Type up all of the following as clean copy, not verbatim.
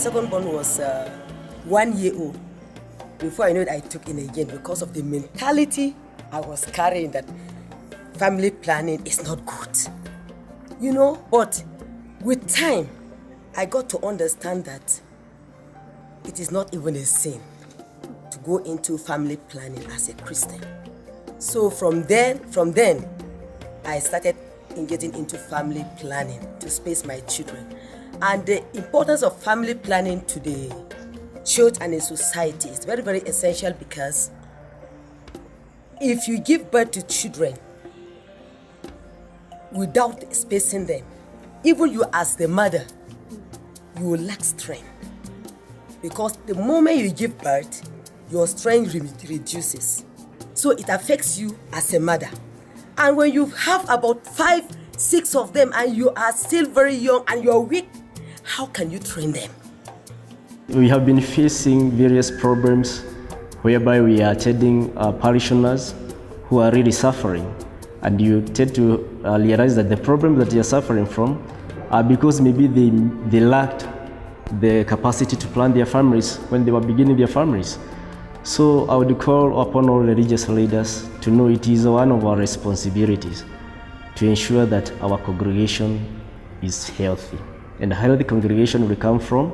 second born was 1 year old. Before I knew it, I took in again because of the mentality I was carrying that family planning is not good. But with time, I got to understand that it is not even a sin to go into family planning as a Christian. So from then, I started getting into family planning to space my children. And the importance of family planning to the church and the society is very, very essential, because if you give birth to children without spacing them, even you as the mother, you will lack strength. Because the moment you give birth, your strength reduces. So it affects you as a mother. And when you have about 5, 6 of them and you are still very young and you are weak, how can you train them? We have been facing various problems whereby we are attending parishioners who are really suffering. And you tend to realize that the problem that they are suffering from are because maybe they lacked the capacity to plan their families when they were beginning their families. So I would call upon all religious leaders to know it is one of our responsibilities to ensure that our congregation is healthy. And a healthy congregation will come from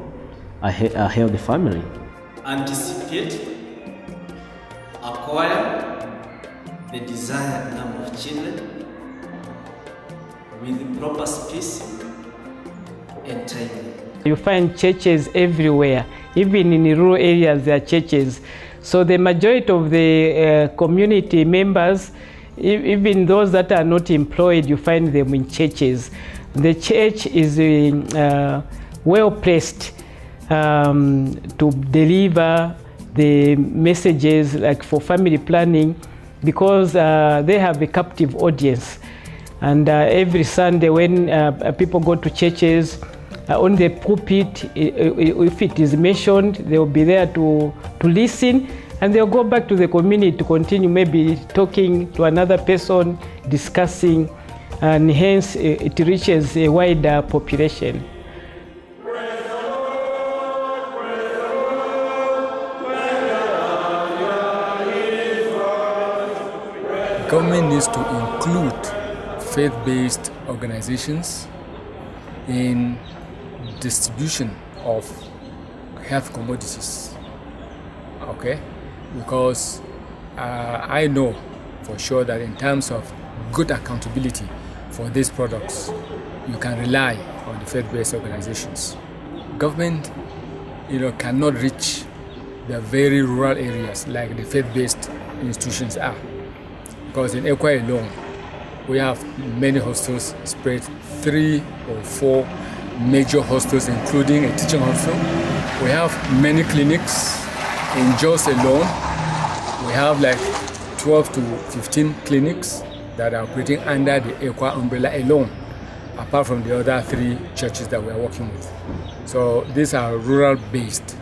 a healthy family. Anticipate, acquire the desired number of children with proper space and timing. You find churches everywhere, even in rural areas there are churches. So the majority of the community members, even those that are not employed, you find them in churches. The church is well placed to deliver the messages like for family planning, because they have a captive audience. And every Sunday when people go to churches, on the pulpit, if it is mentioned, they will be there to listen, and they'll go back to the community to continue maybe talking to another person, discussing, and hence it reaches a wider population. Government needs to include faith-based organizations in distribution of health commodities, okay? Because I know for sure that in terms of good accountability for these products, you can rely on the faith-based organizations. Government, cannot reach the very rural areas like the faith-based institutions are, because in Ekwa alone, we have many hostels spread, 3 or 4 major hostels, including a teaching hostel. We have many clinics. In Jos alone, we have like 12 to 15 clinics that are operating under the Ekwa umbrella alone, apart from the other 3 churches that we are working with. So these are rural-based